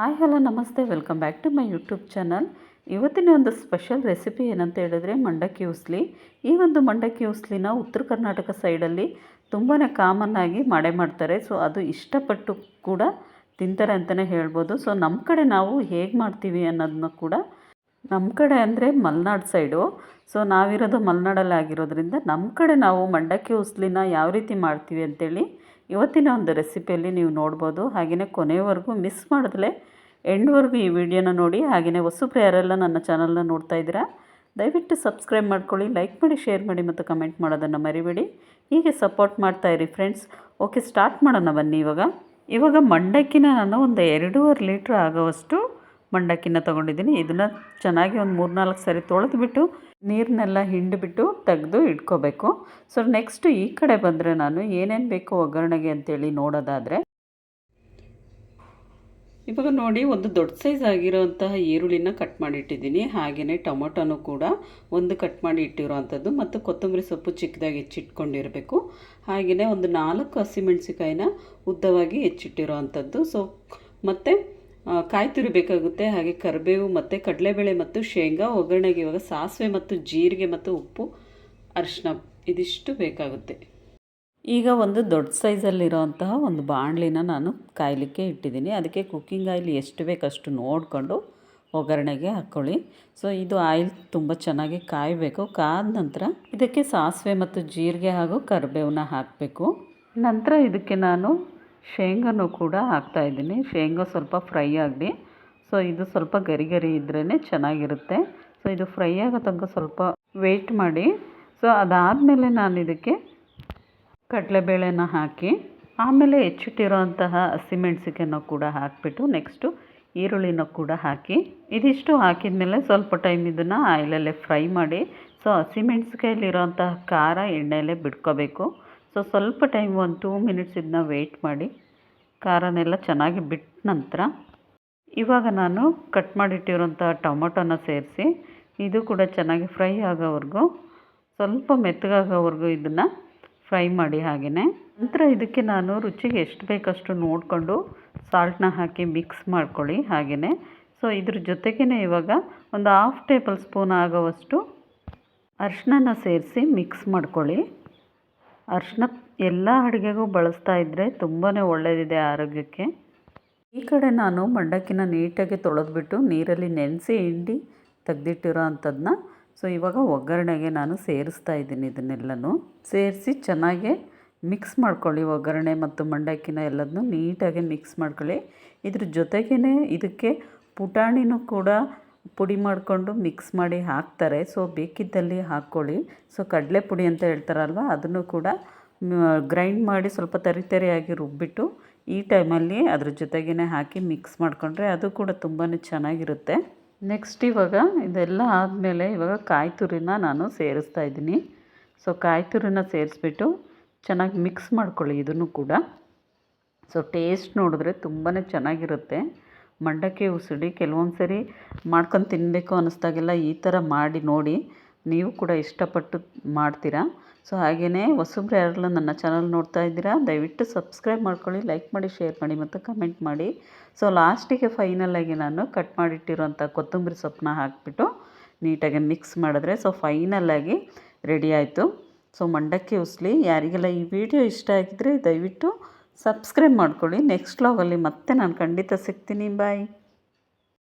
Hi hello ನಮಸ್ತೆ, welcome back to my YouTube channel. ಇವತ್ತಿನ ಒಂದು ಸ್ಪೆಷಲ್ ರೆಸಿಪಿ ಏನಂತ ಹೇಳಿದ್ರೆ ಮಂಡಕ್ಕಿ ಉಸ್ಲಿ. ಈ ಒಂದು ಮಂಡಕ್ಕಿ ಉಸ್ಲಿನ ಉತ್ತರ ಕರ್ನಾಟಕ ಸೈಡಲ್ಲಿ ತುಂಬಾ ಕಾಮನ್ನಾಗಿ ಮಾಡ್ತಾರೆ. ಸೊ ಅದು ಇಷ್ಟಪಟ್ಟು ಕೂಡ ತಿಂತಾರೆ ಅಂತಲೇ ಹೇಳ್ಬೋದು. ಸೊ ನಮ್ಮ ಕಡೆ ನಾವು ಹೇಗೆ ಮಾಡ್ತೀವಿ ಅನ್ನೋದನ್ನ ಕೂಡ, ನಮ್ಮ ಕಡೆ ಅಂದರೆ ಮಲೆನಾಡು ಸೈಡು. ಸೊ ನಾವಿರೋದು ಮಲೆನಾಡಲ್ಲಿ ಆಗಿರೋದ್ರಿಂದ ನಮ್ಮ ಕಡೆ ನಾವು ಮಂಡಕ್ಕಿ ಉಸ್ಲಿನ ಯಾವ ರೀತಿ ಮಾಡ್ತೀವಿ ಅಂತೇಳಿ ಇವತ್ತಿನ ಒಂದು ರೆಸಿಪಿಯಲ್ಲಿ ನೀವು ನೋಡ್ಬೋದು. ಹಾಗೆಯೇ ಕೊನೆಯವರೆಗೂ ಮಿಸ್ ಮಾಡಿದ್ಲೇ ಎಂಡ್ವರೆಗೂ ಈ ವಿಡಿಯೋನ ನೋಡಿ. ಹಾಗೆಯೇ ಹೊಸಬ್ರು ಯಾರೆಲ್ಲ ನನ್ನ ಚಾನಲ್ನ ನೋಡ್ತಾ ಇದ್ದೀರಾ ದಯವಿಟ್ಟು ಸಬ್ಸ್ಕ್ರೈಬ್ ಮಾಡ್ಕೊಳ್ಳಿ, ಲೈಕ್ ಮಾಡಿ, ಶೇರ್ ಮಾಡಿ ಮತ್ತು ಕಮೆಂಟ್ ಮಾಡೋದನ್ನು ಮರಿಬೇಡಿ. ಹೀಗೆ ಸಪೋರ್ಟ್ ಮಾಡ್ತಾಯಿರಿ ಫ್ರೆಂಡ್ಸ್. ಓಕೆ, ಸ್ಟಾರ್ಟ್ ಮಾಡೋಣ ಬನ್ನಿ. ಇವಾಗ ಮಂಡಕ್ಕಿನ ನಾನು ಒಂದು 2.5 ಲೀಟ್ರ್ ಆಗೋವಷ್ಟು ಮಂಡಕ್ಕಿನ ತೊಗೊಂಡಿದ್ದೀನಿ. ಇದನ್ನು ಚೆನ್ನಾಗಿ ಒಂದು 3-4 ಸರಿ ತೊಳೆದ್ಬಿಟ್ಟು ನೀರನ್ನೆಲ್ಲ ಹಿಂಡಿಬಿಟ್ಟು ತೆಗೆದು ಇಟ್ಕೋಬೇಕು. ಸೊ ನೆಕ್ಸ್ಟು ಈ ಕಡೆ ಬಂದರೆ ನಾನು ಏನೇನು ಬೇಕು ಒಗ್ಗರಣೆಗೆ ಅಂತೇಳಿ ನೋಡೋದಾದರೆ, ಇವಾಗ ನೋಡಿ, ಒಂದು ದೊಡ್ಡ ಸೈಜ್ ಆಗಿರೋಂತಹ ಈರುಳ್ಳಿನ ಕಟ್ ಮಾಡಿಟ್ಟಿದ್ದೀನಿ. ಹಾಗೆಯೇ ಟೊಮೊಟೊನೂ ಕೂಡ ಒಂದು ಕಟ್ ಮಾಡಿ ಇಟ್ಟಿರೋವಂಥದ್ದು, ಮತ್ತು ಕೊತ್ತಂಬರಿ ಸೊಪ್ಪು ಚಿಕ್ಕದಾಗಿ ಹೆಚ್ಚಿಟ್ಕೊಂಡಿರಬೇಕು. ಹಾಗೆಯೇ ಒಂದು 4 ಹಸಿಮೆಣಸಿಕಾಯಿನ ಉದ್ದವಾಗಿ ಹೆಚ್ಚಿಟ್ಟಿರೋ ಅಂಥದ್ದು. ಸೊ ಮತ್ತು ಕಾಯಿ ತುರಿ ಬೇಕಾಗುತ್ತೆ. ಹಾಗೆ ಕರಿಬೇವು ಮತ್ತು ಕಡಲೆಬೇಳೆ ಮತ್ತು ಶೇಂಗಾ ಒಗ್ಗರಣೆಗೆ. ಇವಾಗ ಸಾಸಿವೆ ಮತ್ತು ಜೀರಿಗೆ ಮತ್ತು ಉಪ್ಪು, ಅರಿಶಿನ ಇದಿಷ್ಟು ಬೇಕಾಗುತ್ತೆ. ಈಗ ಒಂದು ದೊಡ್ಡ ಸೈಜಲ್ಲಿರೋಂತಹ ಒಂದು ಬಾಣಲಿನ ನಾನು ಕಾಯಲಿಕ್ಕೆ ಇಟ್ಟಿದ್ದೀನಿ. ಅದಕ್ಕೆ ಕುಕ್ಕಿಂಗ್ ಆಯಿಲ್ ಎಷ್ಟು ಬೇಕಷ್ಟು ನೋಡಿಕೊಂಡು ಒಗ್ಗರಣೆಗೆ ಹಾಕ್ಕೊಳ್ಳಿ. ಸೊ ಇದು ಆಯಿಲ್ ತುಂಬ ಚೆನ್ನಾಗಿ ಕಾಯಬೇಕು. ಕಾದ ನಂತರ ಇದಕ್ಕೆ ಸಾಸಿವೆ ಮತ್ತು ಜೀರಿಗೆ ಹಾಗೂ ಕರಿಬೇವನ್ನ ಹಾಕಬೇಕು. ನಂತರ ಇದಕ್ಕೆ ನಾನು ಶೇಂಗಾನೂ ಕೂಡ ಹಾಕ್ತಾಯಿದ್ದೀನಿ. ಶೇಂಗಾ ಸ್ವಲ್ಪ ಫ್ರೈ ಆಗಲಿ. ಸೊ ಇದು ಸ್ವಲ್ಪ ಗರಿ ಗರಿ ಇದ್ರೇ ಚೆನ್ನಾಗಿರುತ್ತೆ. ಸೊ ಇದು ಫ್ರೈ ಆಗೋ ತನಕ ಸ್ವಲ್ಪ ವೆಯ್ಟ್ ಮಾಡಿ. ಸೊ ಅದಾದಮೇಲೆ ನಾನು ಇದಕ್ಕೆ ಕಡಲೆಬೇಳೆನ ಹಾಕಿ, ಆಮೇಲೆ ಹೆಚ್ಚಿಟ್ಟಿರೋಂತಹ ಹಸಿಮೆಣ್ಸಿಕಾಯನ್ನು ಕೂಡ ಹಾಕಿಬಿಟ್ಟು ನೆಕ್ಸ್ಟು ಈರುಳ್ಳಿನ ಕೂಡ ಹಾಕಿ, ಇದಿಷ್ಟು ಹಾಕಿದ ಮೇಲೆ ಸ್ವಲ್ಪ ಟೈಮ್ ಇದನ್ನು ಆಯಿಲಲ್ಲೇ ಫ್ರೈ ಮಾಡಿ. ಸೊ ಹಸಿಮೆಣ್ಸಿಕಾಯಲ್ಲಿರೋಂತಹ ಖಾರ ಎಣ್ಣೆಯಲ್ಲೇ ಬಿಟ್ಕೋಬೇಕು. ಸೊ ಸ್ವಲ್ಪ ಟೈಮ್ ಒಂದು 2 ಮಿನಿಟ್ಸ್ ಇದನ್ನ ವೆಯ್ಟ್ ಮಾಡಿ ಖಾರನೆಲ್ಲ ಚೆನ್ನಾಗಿ ಬಿಟ್ಟ ನಂತರ ಇವಾಗ ನಾನು ಕಟ್ ಮಾಡಿಟ್ಟಿರೋಂಥ ಟೊಮೊಟೊನ ಸೇರಿಸಿ ಇದು ಕೂಡ ಚೆನ್ನಾಗಿ ಫ್ರೈ ಆಗೋವರೆಗೂ, ಸ್ವಲ್ಪ ಮೆತ್ತಗಾಗೋವರೆಗೂ ಇದನ್ನು ಫ್ರೈ ಮಾಡಿ. ಹಾಗೆಯೇ ನಂತರ ಇದಕ್ಕೆ ನಾನು ರುಚಿಗೆ ಎಷ್ಟು ಬೇಕಷ್ಟು ನೋಡಿಕೊಂಡು ಸಾಲ್ಟನ್ನ ಹಾಕಿ ಮಿಕ್ಸ್ ಮಾಡ್ಕೊಳ್ಳಿ. ಹಾಗೆಯೇ ಸೊ ಇದ್ರ ಜೊತೆಗೇ ಇವಾಗ ಒಂದು 1/2 ಟೇಬಲ್ ಸ್ಪೂನ್ ಆಗೋವಷ್ಟು ಅರಿಶಿನ ಸೇರಿಸಿ ಮಿಕ್ಸ್ ಮಾಡ್ಕೊಳ್ಳಿ. ಅರಿಶಿನ ಎಲ್ಲ ಅಡುಗೆಗೂ ಬಳಸ್ತಾ ಇದ್ದರೆ ತುಂಬಾ ಒಳ್ಳೆಯದಿದೆ ಆರೋಗ್ಯಕ್ಕೆ. ಈ ಕಡೆ ನಾನು ಮಂಡಕ್ಕಿನ ನೀಟಾಗಿ ತೊಳೆದ್ಬಿಟ್ಟು ನೀರಲ್ಲಿ ನೆನೆಸಿ ಹಿಂಡಿ ತೆಗೆದಿಟ್ಟಿರೋ ಅಂಥದ್ದನ್ನ ಸೊ ಇವಾಗ ಒಗ್ಗರಣೆಗೆ ನಾನು ಸೇರಿಸ್ತಾ ಇದ್ದೀನಿ. ಇದನ್ನೆಲ್ಲನೂ ಸೇರಿಸಿ ಚೆನ್ನಾಗಿ ಮಿಕ್ಸ್ ಮಾಡ್ಕೊಳ್ಳಿ. ಒಗ್ಗರಣೆ ಮತ್ತು ಮಂಡಕ್ಕಿನ ಎಲ್ಲದನ್ನೂ ನೀಟಾಗಿ ಮಿಕ್ಸ್ ಮಾಡ್ಕೊಳ್ಳಿ. ಇದ್ರ ಜೊತೆಗೇ ಇದಕ್ಕೆ ಪುಟಾಣಿನೂ ಕೂಡ ಪುಡಿ ಮಾಡಿಕೊಂಡು ಮಿಕ್ಸ್ ಮಾಡಿ ಹಾಕ್ತಾರೆ. ಸೊ ಬೇಕಿದ್ದಲ್ಲಿ ಹಾಕ್ಕೊಳ್ಳಿ. ಸೊ ಕಡಲೆ ಪುಡಿ ಅಂತ ಹೇಳ್ತಾರಲ್ವ, ಅದನ್ನು ಕೂಡ ಗ್ರೈಂಡ್ ಮಾಡಿ ಸ್ವಲ್ಪ ತರಿಯಾಗಿ ರುಬ್ಬಿಟ್ಟು ಈ ಟೈಮಲ್ಲಿ ಅದ್ರ ಜೊತೆಗೇ ಹಾಕಿ ಮಿಕ್ಸ್ ಮಾಡಿಕೊಂಡ್ರೆ ಅದು ಕೂಡ ತುಂಬಾ ಚೆನ್ನಾಗಿರುತ್ತೆ. ನೆಕ್ಸ್ಟ್ ಇವಾಗ ಇದೆಲ್ಲ ಆದಮೇಲೆ ಇವಾಗ ಕಾಯಿ ತುರಿನ ನಾನು ಸೇರಿಸ್ತಾ ಇದ್ದೀನಿ. ಸೊ ಕಾಯಿ ತುರಿನ ಸೇರಿಸ್ಬಿಟ್ಟು ಚೆನ್ನಾಗಿ ಮಿಕ್ಸ್ ಮಾಡ್ಕೊಳ್ಳಿ ಇದನ್ನು ಕೂಡ. ಸೊ ಟೇಸ್ಟ್ ನೋಡಿದ್ರೆ ತುಂಬಾ ಚೆನ್ನಾಗಿರುತ್ತೆ ಮಂಡಕ್ಕಿ ಉಸುಳಿ. ಕೆಲವೊಂದು ಸರಿ ಮಾಡ್ಕೊಂಡು ತಿನ್ನಬೇಕು ಅನ್ನಿಸ್ದಾಗೆಲ್ಲ ಈ ಥರ ಮಾಡಿ ನೋಡಿ, ನೀವು ಕೂಡ ಇಷ್ಟಪಟ್ಟು ಮಾಡ್ತೀರಾ. ಸೊ ಹಾಗೆಯೇ ಹೊಸಬ್ರು ಯಾರೆಲ್ಲ ನನ್ನ ಚಾನಲ್ ನೋಡ್ತಾ ಇದ್ದೀರಾ ದಯವಿಟ್ಟು ಸಬ್ಸ್ಕ್ರೈಬ್ ಮಾಡ್ಕೊಳ್ಳಿ, ಲೈಕ್ ಮಾಡಿ, ಶೇರ್ ಮಾಡಿ ಮತ್ತು ಕಮೆಂಟ್ ಮಾಡಿ. ಸೊ ಲಾಸ್ಟಿಗೆ ಫೈನಲಾಗಿ ನಾನು ಕಟ್ ಮಾಡಿಟ್ಟಿರೋಂಥ ಕೊತ್ತಂಬರಿ ಸೊಪ್ಪನ್ನ ಹಾಕಿಬಿಟ್ಟು ನೀಟಾಗಿ ಮಿಕ್ಸ್ ಮಾಡಿದ್ರೆ ಸೊ ಫೈನಲಾಗಿ ರೆಡಿ ಆಯಿತು. ಸೊ ಮಂಡಕ್ಕಿ ಉಸ್ಲಿ. ಯಾರಿಗೆಲ್ಲ ಈ ವಿಡಿಯೋ ಇಷ್ಟ ಆಗಿದ್ದರೆ ದಯವಿಟ್ಟು ಸಬ್ಸ್ಕ್ರೈಬ್ ಮಾಡ್ಕೊಳ್ಳಿ. ನೆಕ್ಸ್ಟ್ ವ್ಲಾಗಲ್ಲಿ ಮತ್ತೆ ನಾನು ಖಂಡಿತ ಸಿಗ್ತೀನಿ. ಬಾಯ್.